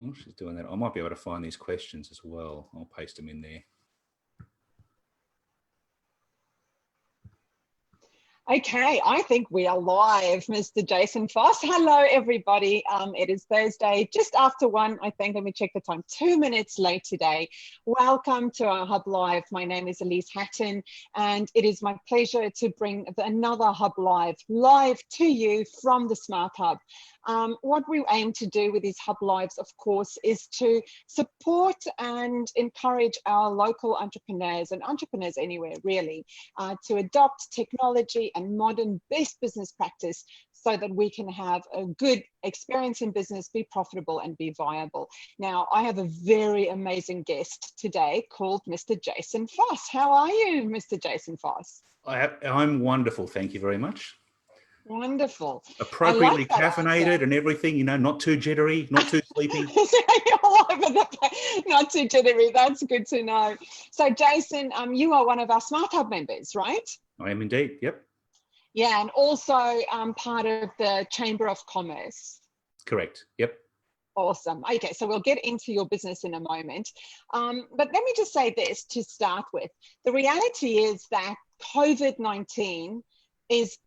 While she's doing that, I might be able to find these questions as well. I'll paste them in there. Okay, I think we are live, Mr. Jason Foss. Hello, everybody. It is Thursday, just after 1, I think. Let me check the time. 2 minutes late today. Welcome to our HubLive. My name is Elise Hatton, and it is my pleasure to bring another HubLive live to you from the Smart Hub. What we aim to do with these HubLives, of course, is to support and encourage our local entrepreneurs and entrepreneurs anywhere, really, to adopt technology and modern best business practice so that we can have a good experience in business, be profitable and be viable. Now, I have a very amazing guest today called Mr. Jason Foss. How are you, Mr. Jason Foss? I'm wonderful, thank you very much. Wonderful. Appropriately caffeinated and everything, you know, not too jittery, not too sleepy. Not too jittery, that's good to know. So Jason, you are one of our Smart Hub members, right? I am indeed, yep. Yeah, and also part of the Chamber of Commerce. Correct, yep. Awesome. Okay, so we'll get into your business in a moment. But let me just say this to start with. The reality is that COVID-19 is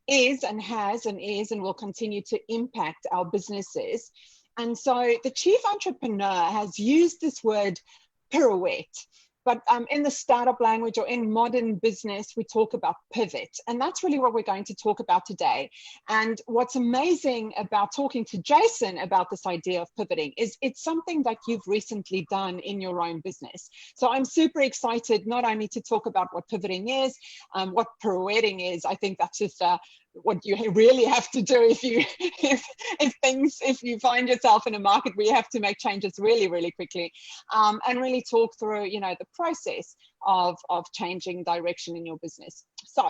and will continue to impact our businesses. And so the chief entrepreneur has used this word pirouette, but in the startup language or in modern business, we talk about pivot. And that's really what we're going to talk about today. And what's amazing about talking to Jason about this idea of pivoting is it's something that you've recently done in your own business. So I'm super excited not only to talk about what pivoting is, what pirouetting is. I think that's just what you really have to do if you find yourself in a market where you have to make changes really, really quickly, and really talk through, you know, the process of changing direction in your business. So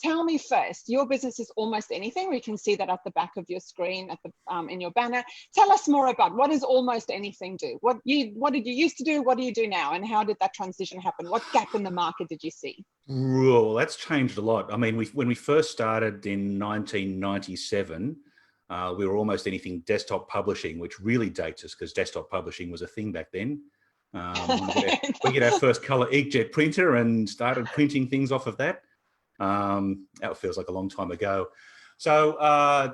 tell me first, your business is Almost Anything. We can see that at the back of your screen, at the in your banner. Tell us more about what does Almost Anything do? What did you used to do? What do you do now? And how did that transition happen? What gap in the market did you see? Well, that's changed a lot. I mean, when we first started in 1997, we were Almost Anything desktop publishing, which really dates us because desktop publishing was a thing back then. We get our first color inkjet printer and started printing things off of that. That feels like a long time ago. So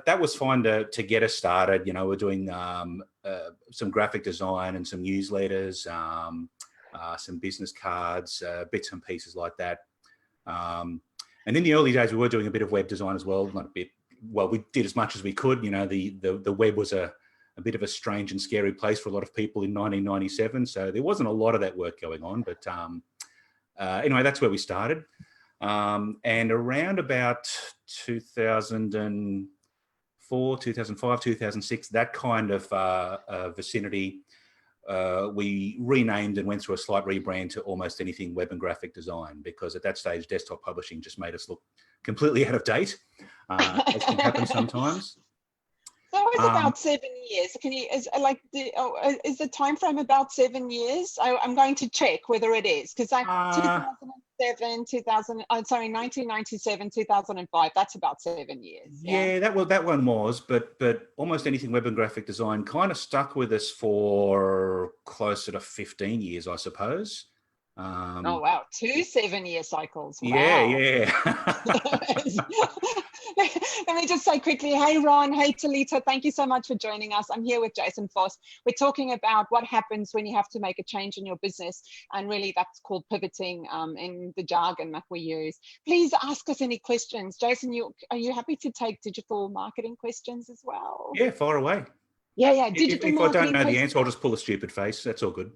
that was fine to get us started. You know, we're doing some graphic design and some newsletters, some business cards, bits and pieces like that. And in the early days, we were doing a bit of web design as well. Not a bit. Well, we did as much as we could. You know, the web was a bit of a strange and scary place for a lot of people in 1997. So there wasn't a lot of that work going on. But anyway, that's where we started. And around about 2004, 2005, 2006, that kind of vicinity, we renamed and went through a slight rebrand to Almost Anything Web and Graphic Design, because at that stage, desktop publishing just made us look completely out of date, as can happen sometimes. So it's about 7 years. Is the time frame about 7 years? I'm going to check whether it is, because 1997, 2005. That's about 7 years. Yeah, that one was, but Almost Anything Web and Graphic Design kind of stuck with us for closer to 15 years, I suppose. Oh wow, 2 7-year cycles. Wow. Yeah. Let me just say quickly, hey Ron, hey Talita, thank you so much for joining us. I'm here with Jason Foss. We're talking about what happens when you have to make a change in your business, and really that's called pivoting in the jargon that we use. Please ask us any questions. Jason, are you happy to take digital marketing questions as well? Yeah, far away. Yeah. If I don't know the answer, I'll just pull a stupid face. That's all good.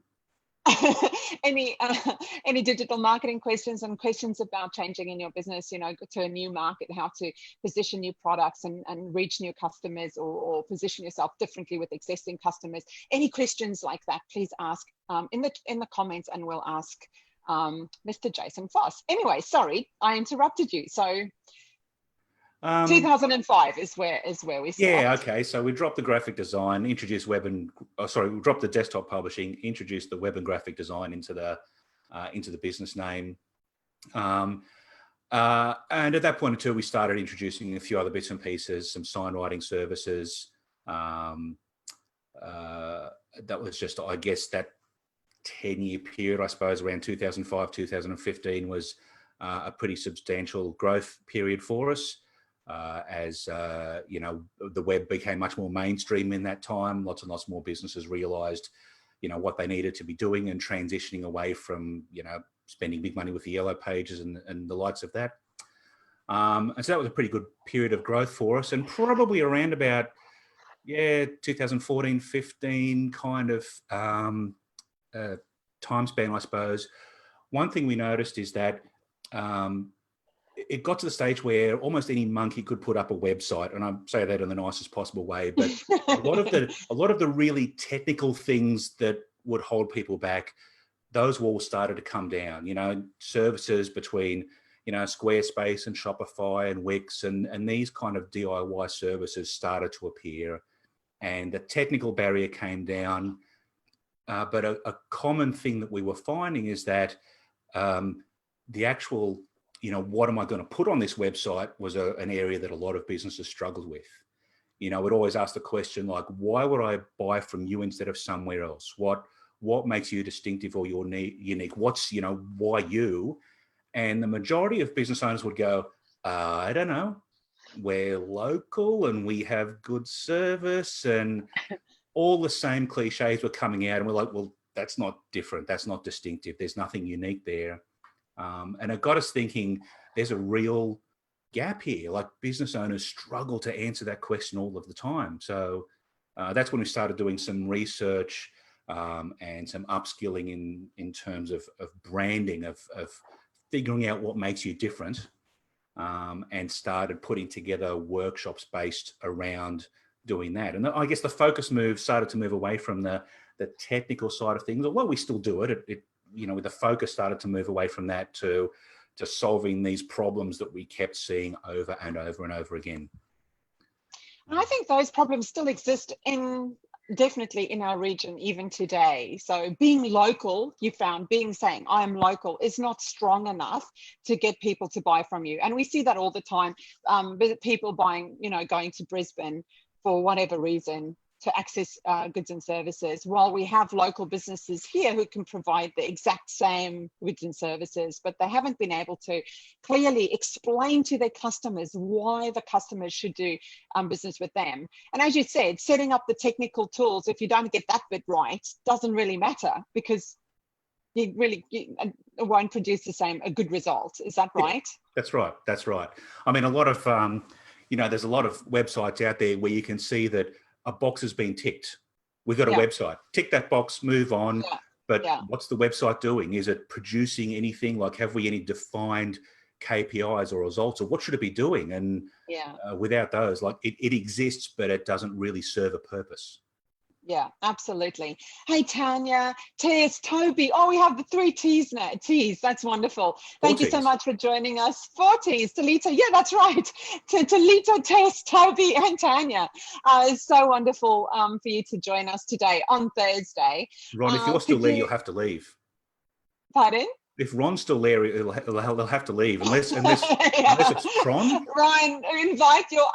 Any digital marketing questions and questions about changing in your business, you know, to a new market, how to position new products and reach new customers, or position yourself differently with existing customers. Any questions like that, please ask in the comments, and we'll ask Mr. Jason Foss. Anyway, sorry, I interrupted you. So 2005 is where we start. Yeah, okay. So we dropped the graphic design, introduced we dropped the desktop publishing, introduced the web and graphic design into the business name. And at that point too, we started introducing a few other bits and pieces, some sign writing services, that was just, I guess, that 10-year period, I suppose, around 2005, 2015 was a pretty substantial growth period for us. As you know, the web became much more mainstream in that time. Lots and lots more businesses realized, you know, what they needed to be doing and transitioning away from, you know, spending big money with the yellow pages and the likes of that. And so that was a pretty good period of growth for us, and probably around about, 2014, 15 kind of time span, I suppose. One thing we noticed is that it got to the stage where almost any monkey could put up a website, and I say that in the nicest possible way, but a lot of the really technical things that would hold people back, those walls started to come down. You know, services between, you know, Squarespace and Shopify and Wix and these kind of DIY services started to appear, and the technical barrier came down. But a common thing that we were finding is that the actual, you know, what am I going to put on this website was an area that a lot of businesses struggled with. You know, we'd always ask the question like, why would I buy from you instead of somewhere else? What makes you distinctive or unique? What's, you know, why you? And the majority of business owners would go, I don't know, we're local and we have good service, and all the same cliches were coming out. And we're like, well, that's not different. That's not distinctive. There's nothing unique there. And it got us thinking, there's a real gap here. Like, business owners struggle to answer that question all of the time. So that's when we started doing some research and some upskilling in terms of branding, of figuring out what makes you different, and started putting together workshops based around doing that. And I guess the focus started to move away from the technical side of things. Well, we still do it. You know, the focus started to move away from that to solving these problems that we kept seeing over and over and over again. And I think those problems still exist definitely in our region even today. So being local, you found, saying I am local is not strong enough to get people to buy from you. And we see that all the time. People buying, you know, going to Brisbane for whatever reason to access goods and services, while we have local businesses here who can provide the exact same goods and services, but they haven't been able to clearly explain to their customers why the customers should do business with them. And as you said, setting up the technical tools, if you don't get that bit right, doesn't really matter, because you won't produce a good result. Is that right? Yeah, that's right. I mean, a lot of, you know, there's a lot of websites out there where you can see that a box has been ticked. We've got a website. Tick that box, move on. Yeah. But what's the website doing? Is it producing anything? Like, have we any defined KPIs or results, or what should it be doing? And without those, like, it exists, but it doesn't really serve a purpose. Yeah, absolutely. Hey, Tanya, Tess, Toby. Oh, we have the 3 T's now. T's, that's wonderful. Thank you so much for joining us. 4 T's, Talita. Yeah, that's right. Talita, Tess, Toby, and Tanya. It's so wonderful for you to join us today on Thursday. Ron, if you're still there, you'll have to leave. Pardon? If Ron's still there, he'll have to leave, unless it's Tron. Ryan, invite your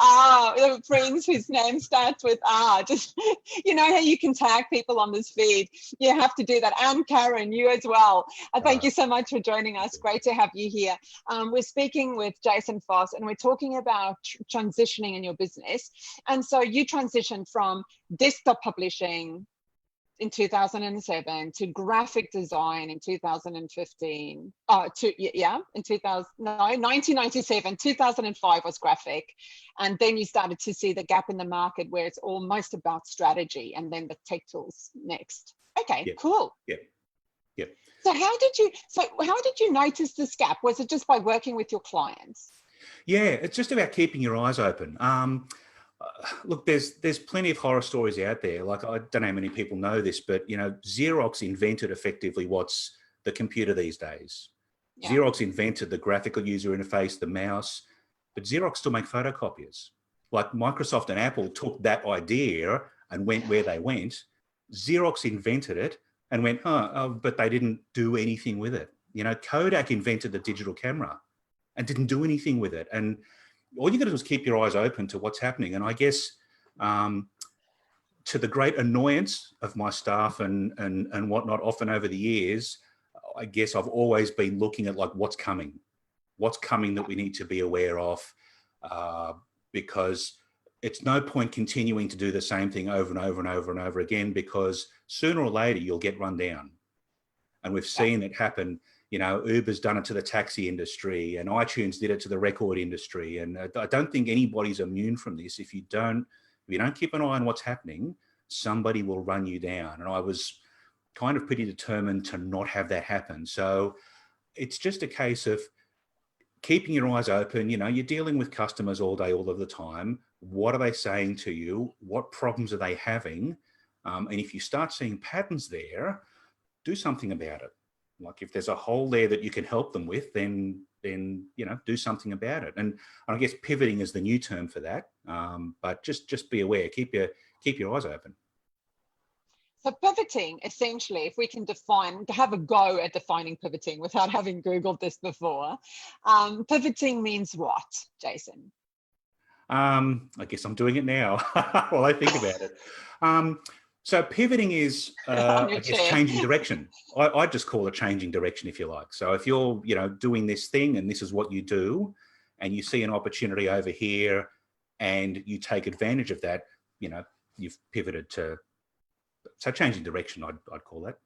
friends whose name starts with R. Just, you know how you can tag people on this feed. You have to do that. And Karen, you as well. Thank you so much for joining us. Great to have you here. We're speaking with Jason Foss, and we're talking about transitioning in your business. And so you transitioned from desktop publishing in 2007 to graphic design in 2015. In 1997, 2005 was graphic. And then you started to see the gap in the market where it's almost about strategy, and then the tech tools next. Okay, cool. Yeah. So how did you notice this gap? Was it just by working with your clients? Yeah, it's just about keeping your eyes open. Look, there's plenty of horror stories out there. Like, I don't know how many people know this, but, you know, Xerox invented effectively what's the computer these days. Yeah. Xerox invented the graphical user interface, the mouse, but Xerox still make photocopiers. Like, Microsoft and Apple took that idea and went where they went. Xerox invented it and went, but they didn't do anything with it. You know, Kodak invented the digital camera and didn't do anything with it. And all you got to do is keep your eyes open to what's happening. And I guess to the great annoyance of my staff and whatnot, often over the years, I guess I've always been looking at like what's coming that we need to be aware of, because it's no point continuing to do the same thing over and over and over and over again, because sooner or later you'll get run down. And we've seen it happen. You know, Uber's done it to the taxi industry, and iTunes did it to the record industry. And I don't think anybody's immune from this. If you don't keep an eye on what's happening, somebody will run you down. And I was kind of pretty determined to not have that happen. So it's just a case of keeping your eyes open. You know, you're dealing with customers all day, all of the time. What are they saying to you? What problems are they having? And if you start seeing patterns there, do something about it. Like if there's a hole there that you can help them with, then you know, do something about it. And I guess pivoting is the new term for that. But just be aware. Keep your eyes open. So pivoting, essentially, if we can have a go at defining pivoting without having Googled this before, pivoting means what, Jason? I guess I'm doing it now while I think about it. So pivoting is, I guess, changing direction. I just call it changing direction, if you like. So if you're, you know, doing this thing and this is what you do, and you see an opportunity over here and you take advantage of that, you know, you've pivoted to, so changing direction, I'd call that.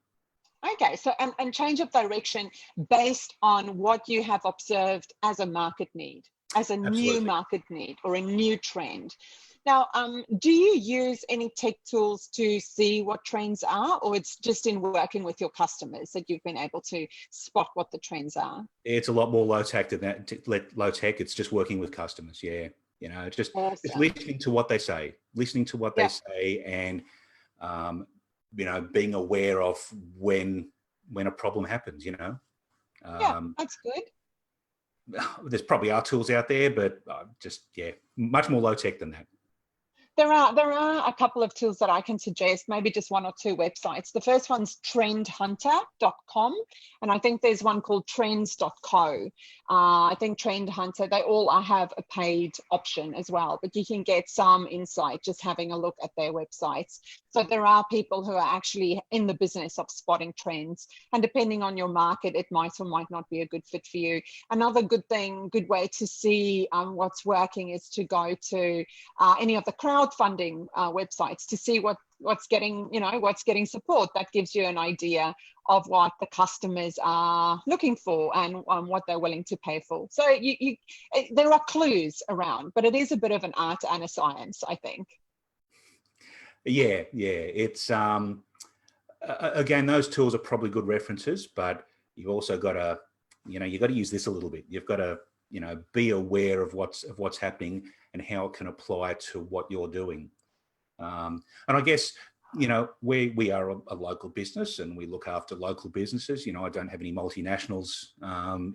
Okay, so and change of direction based on what you have observed as a market need, as a new market need or a new trend. Now, do you use any tech tools to see what trends are, or it's just in working with your customers that you've been able to spot what the trends are? It's a lot more low tech than that. Low tech, it's just working with customers. Yeah, you know, just listening to what they say, and you know, being aware of when a problem happens. You know, that's good. There's probably are tools out there, but much more low tech than that. There are a couple of tools that I can suggest, maybe just one or two websites. The first one's trendhunter.com, and I think there's one called trends.co. I think Trend Hunter, they all have a paid option as well, but you can get some insight just having a look at their websites. So there are people who are actually in the business of spotting trends, and depending on your market, it might or might not be a good fit for you. Another good way to see what's working is to go to any of the crowdfunding websites to see what's getting support. That gives you an idea of what the customers are looking for and what they're willing to pay for. So there are clues around, but it is a bit of an art and a science, I think. Yeah. It's again, those tools are probably good references, but you've also got to, you know, you've got to use this a little bit. You've got to, you know, be aware of what's happening and how it can apply to what you're doing. And I guess, you know, we are a local business and we look after local businesses. You know, I don't have any multinationals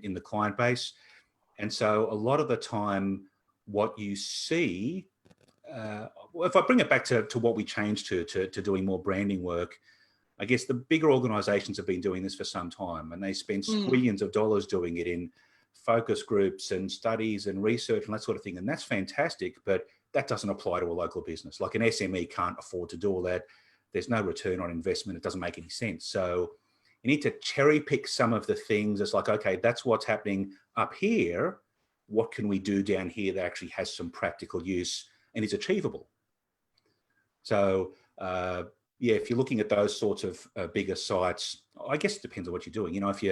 in the client base. And so a lot of the time, what you see, if I bring it back to what we changed to doing more branding work, I guess the bigger organizations have been doing this for some time, and they spend squillions of dollars doing it in focus groups and studies and research and that sort of thing. And that's fantastic, but that doesn't apply to a local business. Like an SME can't afford to do all that. There's no return on investment. It doesn't make any sense. So you need to cherry pick some of the things. It's like, okay, that's what's happening up here. What can we do down here that actually has some practical use and is achievable? So if you're looking at those sorts of bigger sites, I guess it depends on what you're doing. You know, if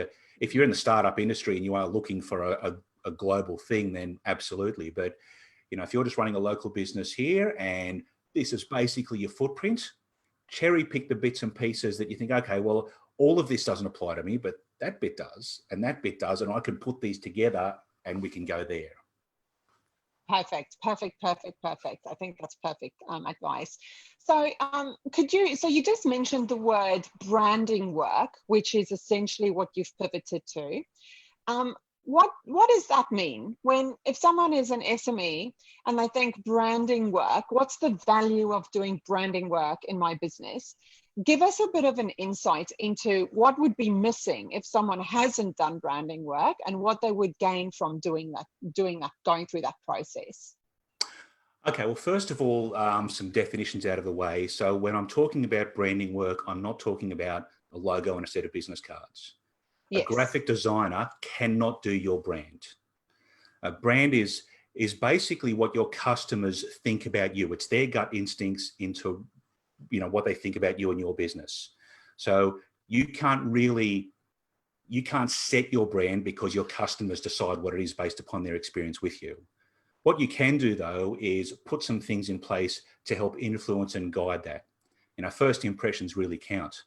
you're in the startup industry and you are looking for a global thing, then absolutely. But, you know, if you're just running a local business here and this is basically your footprint, cherry pick the bits and pieces that you think, okay, well, all of this doesn't apply to me, but that bit does, and that bit does, and I can put these together and we can go there. Perfect. I think that's perfect advice. So you just mentioned the word branding work, which is essentially what you've pivoted to. What does that mean? If someone is an SME and they think branding work, what's the value of doing branding work in my business? Give us a bit of an insight into what would be missing if someone hasn't done branding work and what they would gain from doing that, going through that process. Okay, well, first of all, some definitions out of the way. So when I'm talking about branding work, I'm not talking about a logo and a set of business cards. A Yes. graphic designer cannot do your brand. A brand is basically what your customers think about you. It's their gut instincts into, what they think about you and your business. So you can't set your brand because your customers decide what it is based upon their experience with you. What you can do, though, is put some things in place to help influence and guide that. First impressions really count.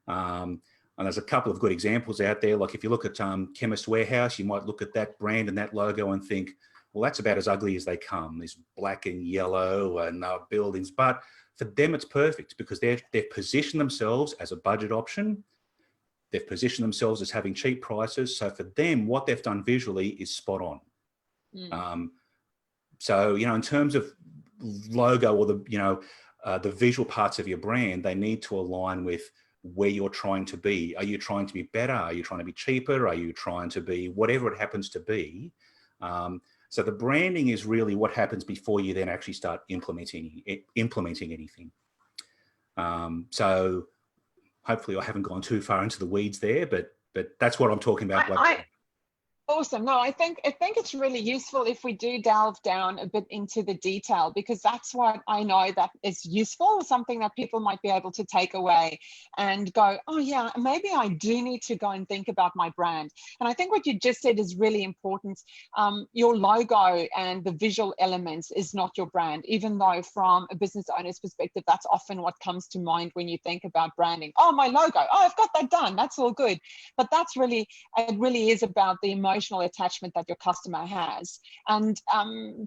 And there's a couple of good examples out there. Like if you look at Chemist Warehouse, you might look at that brand and that logo and think, well, that's about as ugly as they come. There's black and yellow and buildings. But for them, it's perfect because they've positioned themselves as a budget option. They've positioned themselves as having cheap prices. So for them, what they've done visually is spot on. So, in terms of logo or the visual parts of your brand, they need to align with where you're trying to be. Are you trying to be better? Are you trying to be cheaper? Are you trying to be whatever it happens to be? So the branding is really what happens before you then actually start implementing anything. So hopefully I haven't gone too far into the weeds there, but that's what I'm talking about. Awesome. No, I think it's really useful if we do delve down a bit into the detail, because that's what I know that is useful, something that people might be able to take away and go, oh yeah, maybe I do need to go and think about my brand. And I think what you just said is really important. Your logo and the visual elements is not your brand, even though from a business owner's perspective, that's often what comes to mind when you think about branding. Oh, my logo. Oh, I've got that done. That's all good. But it really is about the emotional attachment that your customer has and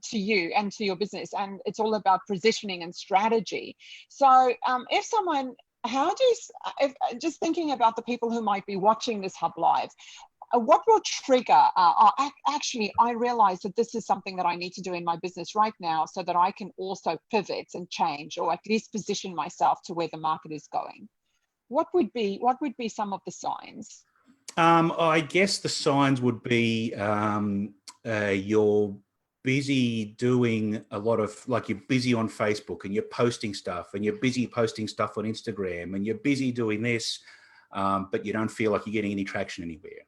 to you and to your business, and it's all about positioning and strategy. So if someone, just thinking about the people who might be watching this HubLive, what will trigger actually I realize that this is something that I need to do in my business right now so that I can also pivot and change, or at least position myself to where the market is going? What would be some of the signs? I guess the signs would be you're busy doing a lot of, like you're busy on Facebook and you're posting stuff and you're busy posting stuff on Instagram and you're busy doing this, but you don't feel like you're getting any traction anywhere.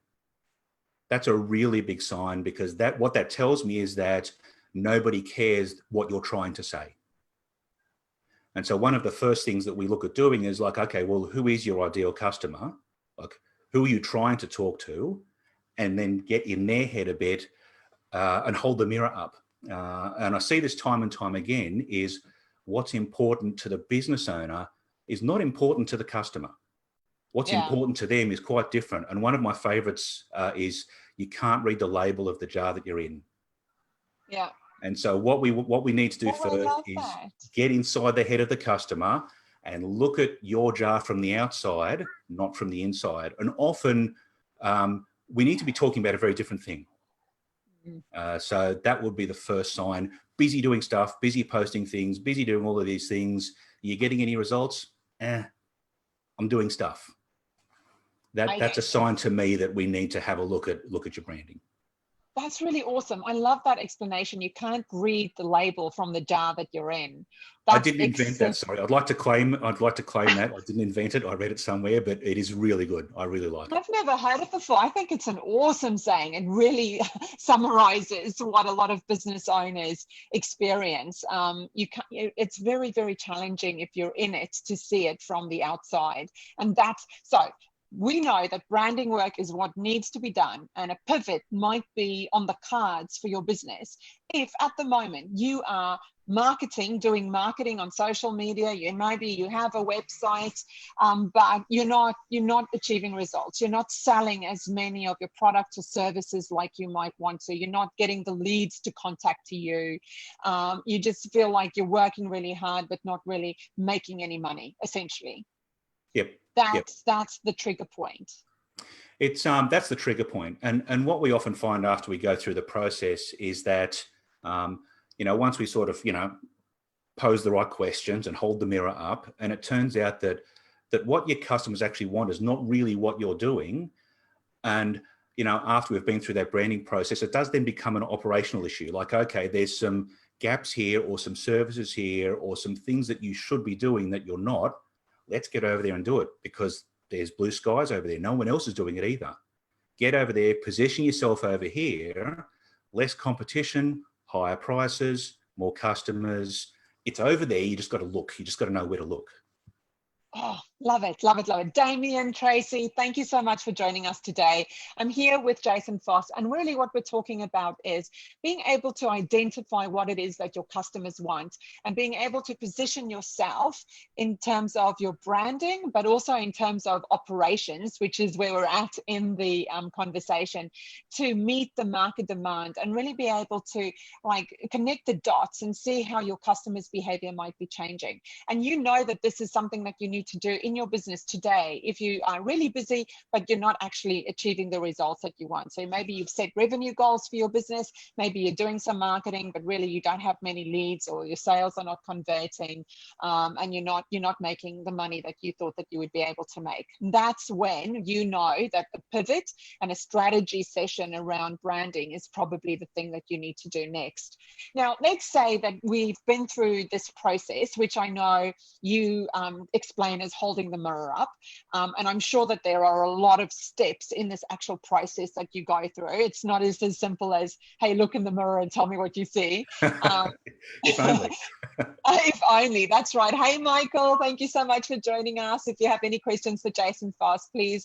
That's a really big sign, because what that tells me is that nobody cares what you're trying to say. And so one of the first things that we look at doing is like, okay, well, who is your ideal customer? Like, who are you trying to talk to? And then get in their head a bit and hold the mirror up. And I see this time and time again, is what's important to the business owner is not important to the customer. What's important to them is quite different. And one of my favorites is you can't read the label of the jar that you're in. Yeah. And so what we need to do first is get inside the head of the customer and look at your jar from the outside, not from the inside. And often we need to be talking about a very different thing. So that would be the first sign. Busy doing stuff, busy posting things, busy doing all of these things. You're getting any results? I'm doing stuff. That's a sign to me that we need to have a look at your branding. That's really awesome. I love that explanation. You can't read the label from the jar that you're in. I didn't invent that. Sorry, I'd like to claim that. I didn't invent it. I read it somewhere, but it is really good. I really like it. I've never heard it before. I think it's an awesome saying. It really summarizes what a lot of business owners experience. It's very, very challenging if you're in it to see it from the outside. And we know that branding work is what needs to be done, and a pivot might be on the cards for your business if at the moment you are doing marketing on social media. Maybe you have a website, but you're not achieving results. You're not selling as many of your products or services like you might want to. You're not getting the leads to contact to you. You just feel like you're working really hard but not really making any money, essentially. Yep. That's the trigger point. That's the trigger point. And what we often find after we go through the process is that, once we sort of, pose the right questions and hold the mirror up, and it turns out that what your customers actually want is not really what you're doing. And, after we've been through that branding process, it does then become an operational issue. Like, okay, there's some gaps here or some services here or some things that you should be doing that you're not, let's get over there and do it, because there's blue skies over there. No one else is doing it either. Get over there, position yourself over here, less competition, higher prices, more customers. It's over there. You just got to look. You just got to know where to look. Oh, love it, love it, love it. Damien, Tracy, thank you so much for joining us today. I'm here with Jason Foss, and really what we're talking about is being able to identify what it is that your customers want and being able to position yourself in terms of your branding, but also in terms of operations, which is where we're at in the conversation, to meet the market demand and really be able to like connect the dots and see how your customers' behavior might be changing. And you know that this is something that you need to do in your business today if you are really busy but you're not actually achieving the results that you want. So maybe you've set revenue goals for your business, maybe you're doing some marketing but really you don't have many leads, or your sales are not converting, and you're not making the money that you thought that you would be able to make. That's when you know that the pivot and a strategy session around branding is probably the thing that you need to do next. Now let's say that we've been through this process, which I know you explain as holding the mirror up. And I'm sure that there are a lot of steps in this actual process that you go through. It's not as simple as, hey, look in the mirror and tell me what you see. If only. If only, that's right. Hey, Michael, thank you so much for joining us. If you have any questions for Jason Foss, please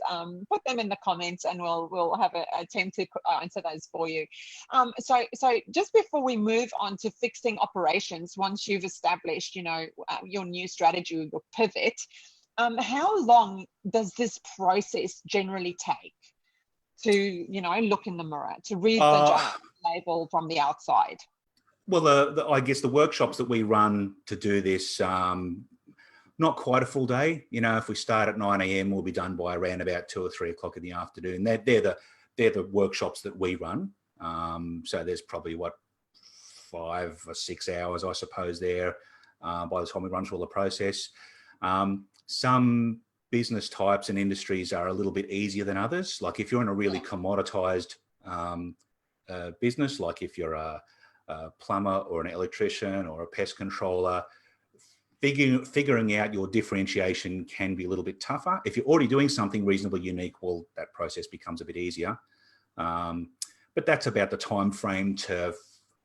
put them in the comments and we'll have an attempt to answer those for you. So just before we move on to fixing operations, once you've established, your new strategy, your pivot, how long does this process generally take to, look in the mirror, to read the job label from the outside? Well, I guess the workshops that we run to do this, not quite a full day. If we start at 9 a.m, we'll be done by around about 2 or 3 o'clock in the afternoon. They're the workshops that we run. So there's probably 5 or 6 hours, I suppose, there by the time we run through all the process. Some business types and industries are a little bit easier than others. Like if you're in a really commoditized business, like if you're a plumber or an electrician or a pest controller, figuring out your differentiation can be a little bit tougher. If you're already doing something reasonably unique, well, that process becomes a bit easier. But that's about the time frame to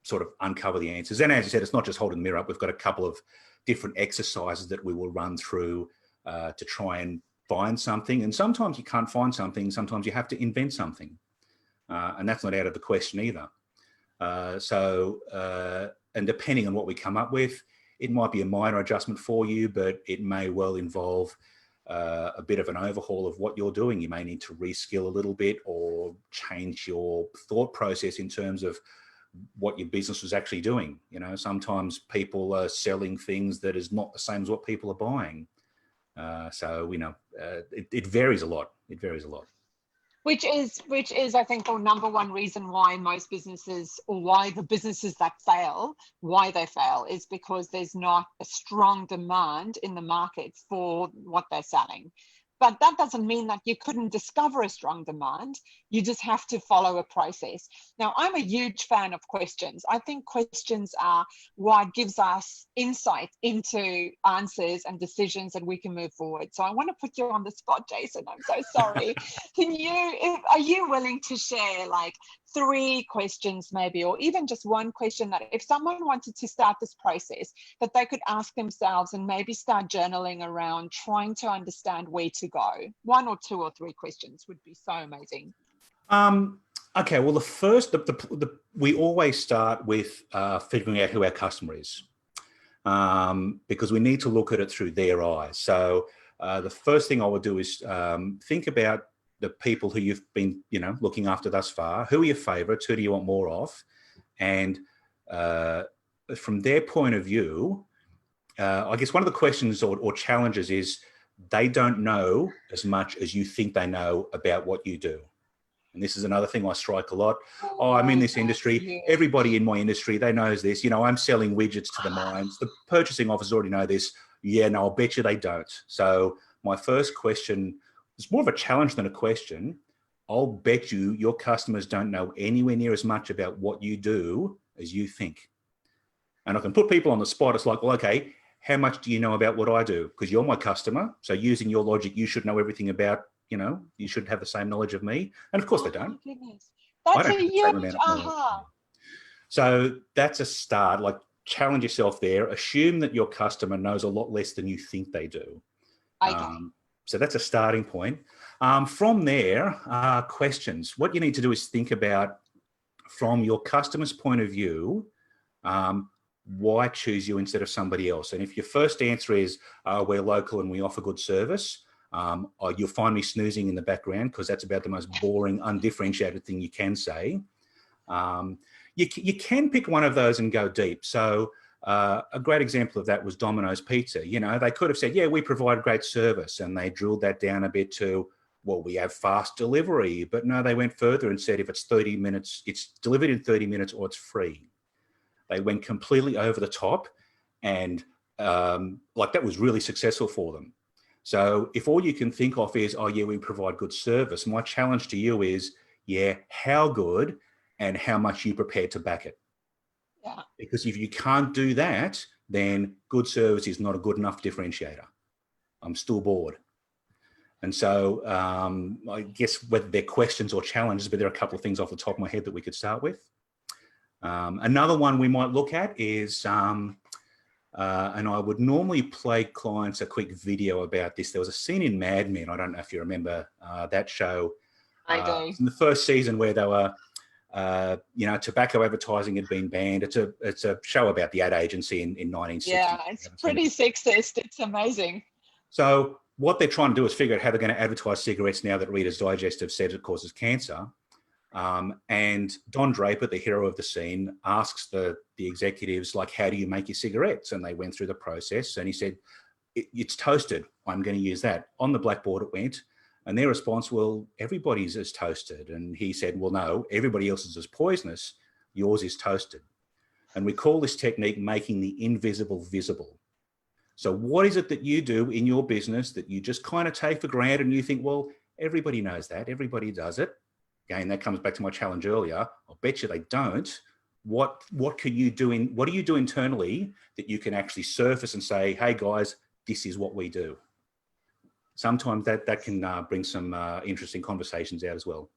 sort of uncover the answers. And as you said, it's not just holding the mirror up. We've got a couple of different exercises that we will run through to try and find something. And sometimes you can't find something. Sometimes you have to invent something. And that's not out of the question either. And depending on what we come up with, it might be a minor adjustment for you, but it may well involve a bit of an overhaul of what you're doing. You may need to reskill a little bit or change your thought process in terms of what your business was actually doing. Sometimes people are selling things that is not the same as what people are buying. It varies a lot. It varies a lot. Which is, I think, the number one reason why most businesses, or why the businesses that fail, why they fail, is because there's not a strong demand in the market for what they're selling. But that doesn't mean that you couldn't discover a strong demand. You just have to follow a process. Now, I'm a huge fan of questions. I think questions are what gives us insight into answers and decisions that we can move forward. So I want to put you on the spot, Jason. I'm so sorry. Are you willing to share like 3 questions maybe, or even just one question that if someone wanted to start this process, that they could ask themselves and maybe start journaling around trying to understand where to go? 1 or 2 or 3 questions would be so amazing. Okay, well, the first, we always start with figuring out who our customer is, because we need to look at it through their eyes. So the first thing I would do is think about the people who you've been, looking after thus far. Who are your favorites? Who do you want more of? And from their point of view, I guess one of the questions or challenges is they don't know as much as you think they know about what you do. And this is another thing I strike a lot. Oh, I'm in this industry. Everybody in my industry, they knows this. I'm selling widgets to the mines. The purchasing officers already know this. Yeah, no, I'll bet you they don't. So my first question is more of a challenge than a question. I'll bet you your customers don't know anywhere near as much about what you do as you think. And I can put people on the spot. It's like, well, okay, how much do you know about what I do? Because you're my customer. So using your logic, you should know everything about, you should have the same knowledge of me. And of course they don't. My goodness. I That's don't a have the same huge amount of knowledge. aha. So that's a start. Like, challenge yourself there. Assume that your customer knows a lot less than you think they do. Okay. So that's a starting point. From there, questions. What you need to do is think about, from your customer's point of view, why choose you instead of somebody else? And if your first answer is, we're local and we offer good service, you'll find me snoozing in the background because that's about the most boring, undifferentiated thing you can say. You can pick one of those and go deep. So a great example of that was Domino's Pizza. They could have said, yeah, we provide great service. And they drilled that down a bit to, well, we have fast delivery. But no, they went further and said, if it's 30 minutes, it's delivered in 30 minutes or it's free. They went completely over the top, and that was really successful for them. So if all you can think of is, oh yeah, we provide good service, my challenge to you is, yeah, how good and how much you prepared to back it. Yeah. Because if you can't do that, then good service is not a good enough differentiator. I'm still bored. And so I guess whether they're questions or challenges, but there are a couple of things off the top of my head that we could start with. Another one we might look at is, and I would normally play clients a quick video about this. There was a scene in Mad Men. I don't know if you remember that show. I do. In the first season where they were, tobacco advertising had been banned. It's a show about the ad agency in 1960. Yeah, it's pretty sexist. It's amazing. So what they're trying to do is figure out how they're going to advertise cigarettes now that Reader's Digest have said it causes cancer. And Don Draper, the hero of the scene, asks the executives, like, how do you make your cigarettes? And they went through the process, and he said, it's toasted. I'm going to use that. On the blackboard it went. And their response, well, everybody's is toasted. And he said, well, no, everybody else's is poisonous. Yours is toasted. And we call this technique making the invisible visible. So what is it that you do in your business that you just kind of take for granted and you think, well, everybody knows that, everybody does it. Again, that comes back to my challenge earlier. I'll bet you they don't. What can you do what do you do internally that you can actually surface and say, hey guys, this is what we do? Sometimes that can bring some interesting conversations out as well.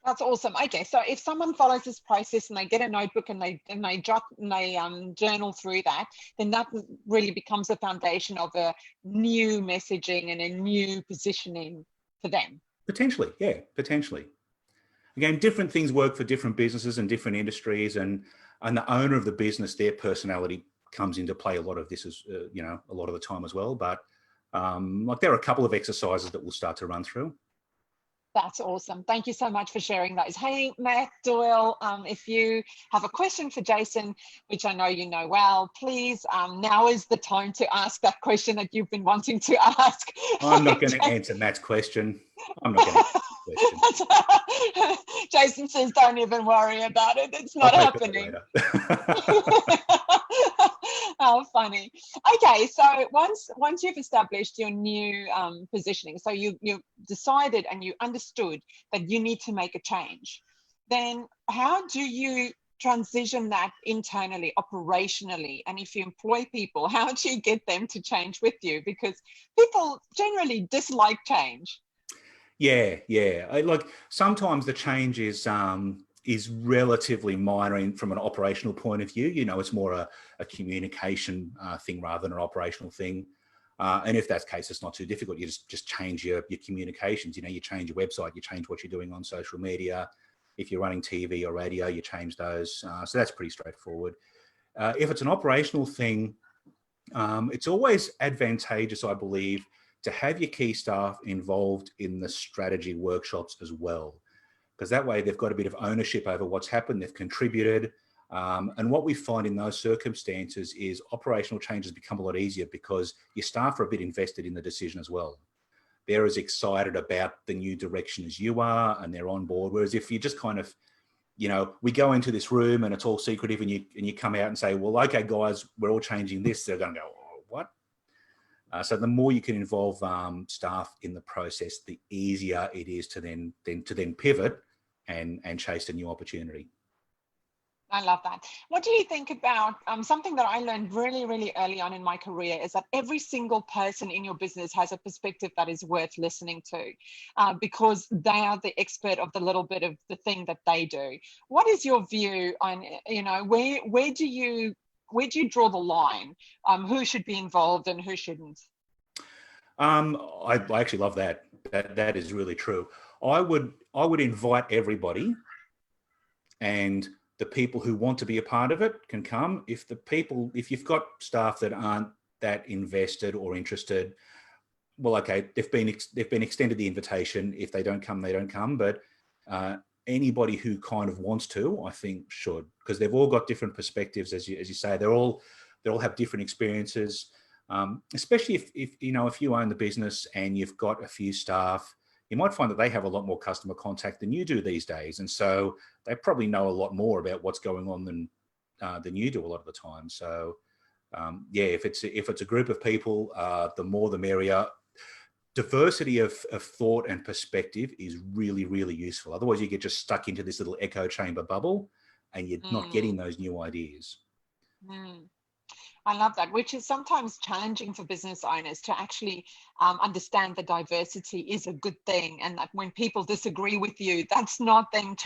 That's awesome. Okay, so if someone follows this process and they get a notebook and they jot and they journal through that, then that really becomes the foundation of a new messaging and a new positioning for them. Potentially, yeah, potentially. Again, different things work for different businesses and different industries, and the owner of the business, their personality comes into play a lot of this, as a lot of the time as well. But there are a couple of exercises that we'll start to run through. That's awesome. Thank you so much for sharing those. Hey, Matt Doyle, if you have a question for Jason, which I know you know well, please, now is the time to ask that question that you've been wanting to ask. I'm not going to answer Matt's question. I'm not going to answer the question. Jason says, don't even worry about it. It's not happening. How funny. Okay, so once you've established your new positioning, so you decided and you understood that you need to make a change, then how do you transition that internally, operationally? And if you employ people, how do you get them to change with you? Because people generally dislike change. Yeah. Sometimes the change is relatively minor from an operational point of view. It's more a communication thing rather than an operational thing. And if that's the case, it's not too difficult. You just change your communications. You change your website, you change what you're doing on social media. If you're running TV or radio, you change those. So that's pretty straightforward. If it's an operational thing, it's always advantageous, I believe, to have your key staff involved in the strategy workshops as well, because that way they've got a bit of ownership over what's happened, they've contributed. And what we find in those circumstances is operational changes become a lot easier because your staff are a bit invested in the decision as well. They're as excited about the new direction as you are, and they're on board. Whereas if you just kind of, we go into this room and it's all secretive and you come out and say, well, okay, guys, we're all changing this. They're going to go, oh, what? So the more you can involve staff in the process, the easier it is to then pivot and chase a new opportunity. I love that. What do you think about something that I learned really, really early on in my career is that every single person in your business has a perspective that is worth listening to because they are the expert of the little bit of the thing that they do. What is your view on, where do you draw the line? Who should be involved and who shouldn't? I actually love that. That is really true. I would invite everybody, and the people who want to be a part of it can come. If you've got staff that aren't that invested or interested, well, okay, they've been extended the invitation. If they don't come, they don't come. But anybody who kind of wants to, I think, should, because they've all got different perspectives, as you say. They all have different experiences. Especially if you own the business and you've got a few staff, you might find that they have a lot more customer contact than you do these days, and so they probably know a lot more about what's going on than you do a lot of the time. So if it's a group of people, the more the merrier. Diversity of thought and perspective is really, really useful. Otherwise, you get just stuck into this little echo chamber bubble, and you're not getting those new ideas. I love that, which is sometimes challenging for business owners to actually understand that diversity is a good thing, and that when people disagree with you, that's not them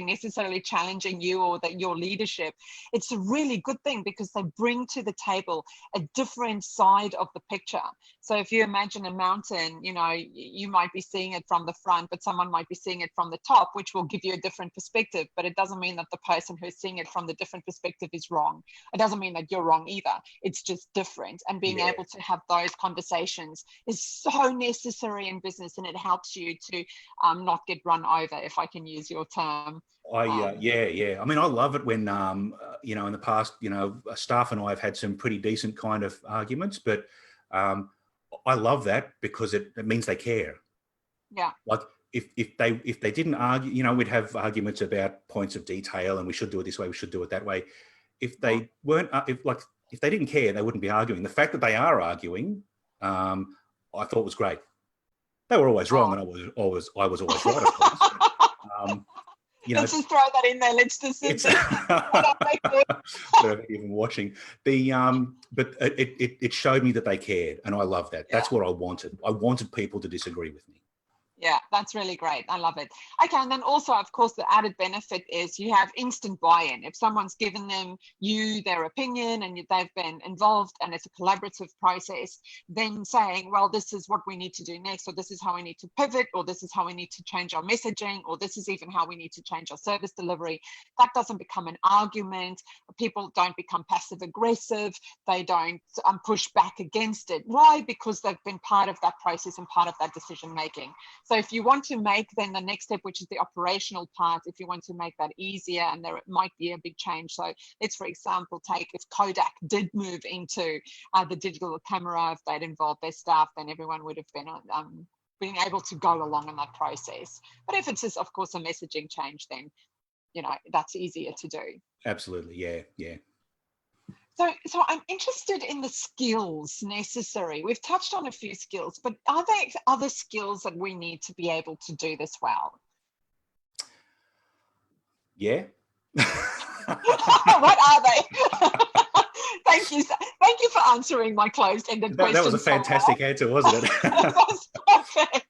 necessarily challenging you or your leadership. It's a really good thing because they bring to the table a different side of the picture. So if you imagine a mountain, you might be seeing it from the front, but someone might be seeing it from the top, which will give you a different perspective. But it doesn't mean that the person who's seeing it from the different perspective is wrong. It doesn't mean that you're wrong either. It's just different. And being able to have those conversations is so necessary in business, and it helps you to not get run over, if I can use your term. I mean, I love it when in the past, staff and I have had some pretty decent kind of arguments, but I love that because it means they care. Yeah. Like if they didn't argue, we'd have arguments about points of detail and we should do it this way, we should do it that way. If they weren't, if they didn't care, they wouldn't be arguing. The fact that they are arguing, I thought was great. They were always wrong, and I was always right, of course. But, let's just throw that in there. Let's just sit there. Without even watching but it showed me that they cared, and I love that. That's what I wanted. I wanted people to disagree with me. Yeah, that's really great. I love it. Okay, and then also, of course, the added benefit is you have instant buy-in. If someone's given you their opinion and they've been involved and it's a collaborative process, then saying, well, this is what we need to do next, or this is how we need to pivot, or this is how we need to change our messaging, or this is even how we need to change our service delivery. That doesn't become an argument. People don't become passive aggressive. They don't push back against it. Why? Because they've been part of that process and part of that decision making. So if you want to make then the next step, which is the operational part, if you want to make that easier, and there might be a big change. So let's, for example, take if Kodak did move into the digital camera, if they'd involved their staff, then everyone would have been being able to go along in that process. But if it's just, of course, a messaging change, then, that's easier to do. Absolutely. Yeah. So I'm interested in the skills necessary. We've touched on a few skills, but are there other skills that we need to be able to do this well? Yeah. What are they? Thank you for answering my closed-ended question. That was a fantastic answer, wasn't it? That was perfect.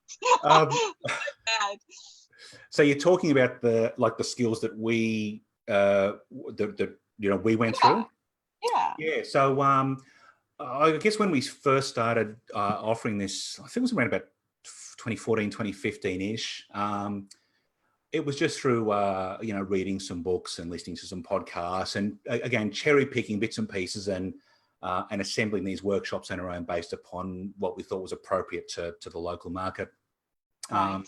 So you're talking about the skills that we we went through. Yeah. So I guess when we first started offering this, I think it was around about 2014, 2015-ish. It was just through, reading some books and listening to some podcasts, and again, cherry picking bits and pieces and assembling these workshops on our own based upon what we thought was appropriate to the local market. Right.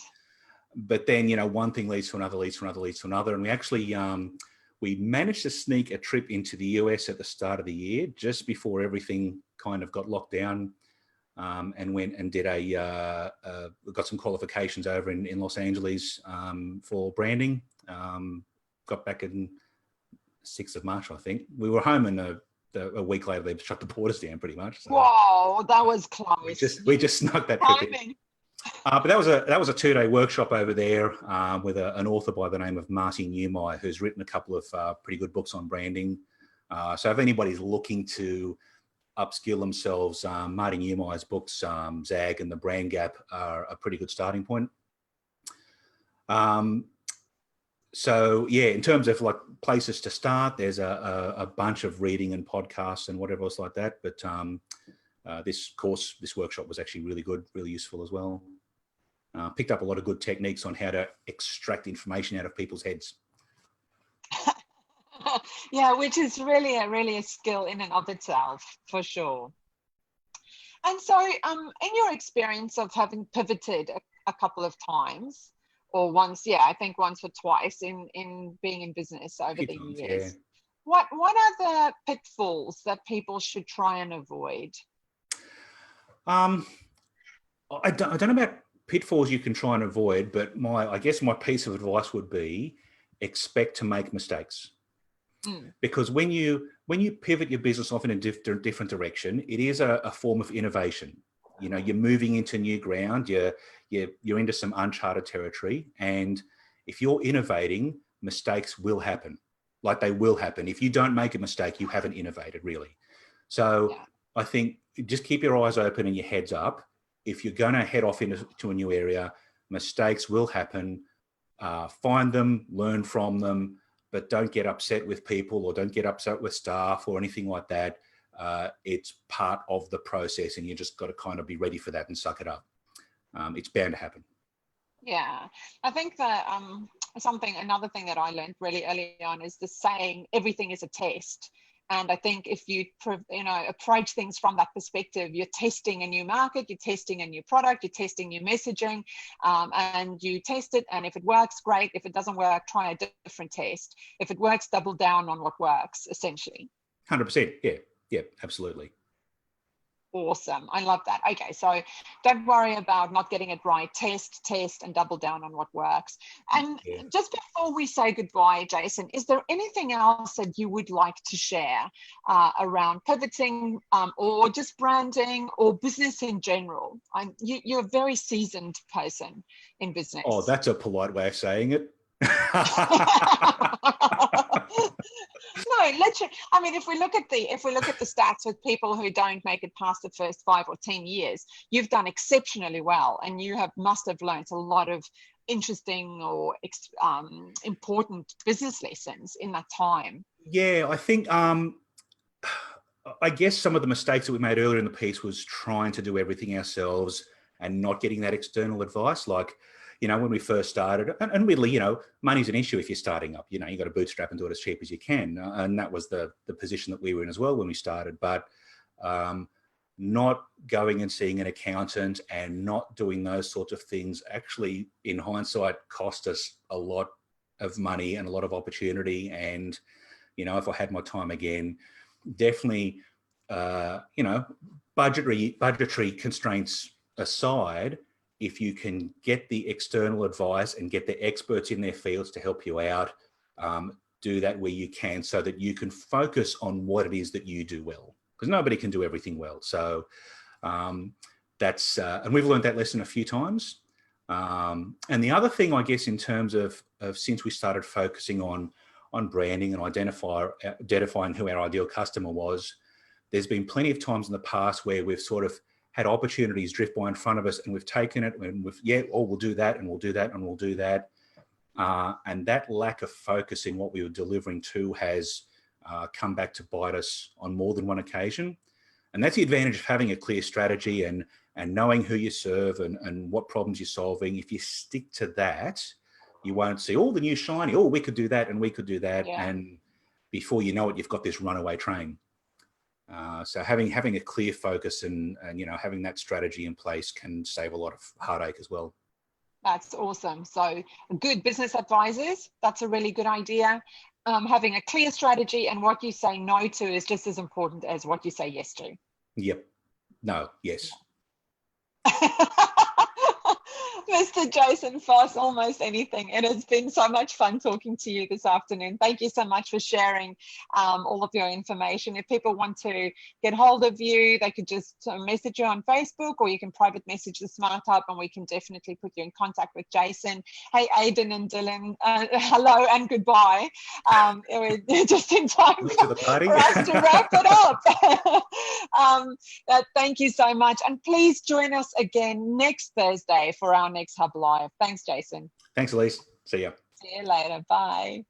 But then, one thing leads to another, and we actually we managed to sneak a trip into the US at the start of the year, just before everything kind of got locked down, and went and did got some qualifications over in Los Angeles for branding. Got back in 6th of March, I think. We were home, and a week later they shut the borders down pretty much. So wow, that was close. We just snuck that trip in. But that was a 2-day workshop over there with an author by the name of Marty Newmeyer, who's written a couple of pretty good books on branding. So if anybody's looking to upskill themselves, Marty Newmeyer's books, Zag and The Brand Gap, are a pretty good starting point. So yeah, in terms of like places to start, there's a bunch of reading and podcasts and whatever else like that. But this workshop was actually really good, really useful as well. Picked up a lot of good techniques on how to extract information out of people's heads. Yeah, which is really a skill in and of itself, for sure. And so in your experience of having pivoted a couple of times, or once, I think once or twice in being in business over the years, what are the pitfalls that people should try and avoid? I don't know about pitfalls you can try and avoid, but I guess my piece of advice would be expect to make mistakes. Because when you pivot your business off in a different direction, it is a form of innovation. You know, you're moving into new ground, you're into some uncharted territory, and if you're innovating, mistakes will happen. Like, they will happen. If you don't make a mistake, you haven't innovated, really. So I think just keep your eyes open and your heads up. If you're going to head off into a new area, mistakes will happen. Find them, learn from them, but don't get upset with people or don't get upset with staff or anything like that. It's part of the process, and you just got to kind of be ready for that and suck it up. It's bound to happen. Yeah, I think that another thing that I learned really early on is the saying, everything is a test. And I think if you approach things from that perspective, you're testing a new market, you're testing a new product, you're testing new messaging, and you test it. And if it works, great. If it doesn't work, try a different test. If it works, double down on what works, essentially. 100%. Yeah, absolutely. Awesome. I love that. Okay, so don't worry about not getting it right. Test, and double down on what works. And just before we say goodbye, Jason, is there anything else that you would like to share around pivoting or just branding or business in general? You're a very seasoned person in business. Oh, that's a polite way of saying it. No, literally. I mean, if we look at the stats with people who don't make it past the first 5 or 10 years, you've done exceptionally well, and you must have learned a lot of interesting or important business lessons in that time. Yeah, I think I guess some of the mistakes that we made earlier in the piece was trying to do everything ourselves and not getting that external advice. Like, when we first started, and admittedly, money's an issue if you're starting up. You got to bootstrap and do it as cheap as you can. And that was the position that we were in as well when we started. But not going and seeing an accountant and not doing those sorts of things actually, in hindsight, cost us a lot of money and a lot of opportunity. And, if I had my time again, definitely, budgetary constraints aside, if you can get the external advice and get the experts in their fields to help you out, do that where you can, so that you can focus on what it is that you do well, because nobody can do everything well. So that's, and we've learned that lesson a few times. And the other thing, I guess, in terms of since we started focusing on branding and identifying who our ideal customer was, there's been plenty of times in the past where we've sort of had opportunities drift by in front of us, and we've taken it and we'll do that and we'll do that and we'll do that. And that lack of focus in what we were delivering to has come back to bite us on more than one occasion. And that's the advantage of having a clear strategy and knowing who you serve and what problems you're solving. If you stick to that, you won't see all the new shiny, we could do that and we could do that. Yeah. And before you know it, you've got this runaway train. So having a clear focus and having that strategy in place can save a lot of heartache as well. That's awesome. So good business advisors, that's a really good idea. Having a clear strategy, and what you say no to is just as important as what you say yes to. Yep. No, yes. Mr. Jason Foss, almost anything. It has been so much fun talking to you this afternoon. Thank you so much for sharing all of your information. If people want to get hold of you, they could just message you on Facebook, or you can private message the Smart Hub, and we can definitely put you in contact with Jason. Hey, Aidan and Dylan, hello and goodbye. We're just in time to the party. for us to wrap it up. Thank you so much. And please join us again next Thursday for our next Hub Live. Thanks, Jason. Thanks, Elise. See ya. See you later. Bye.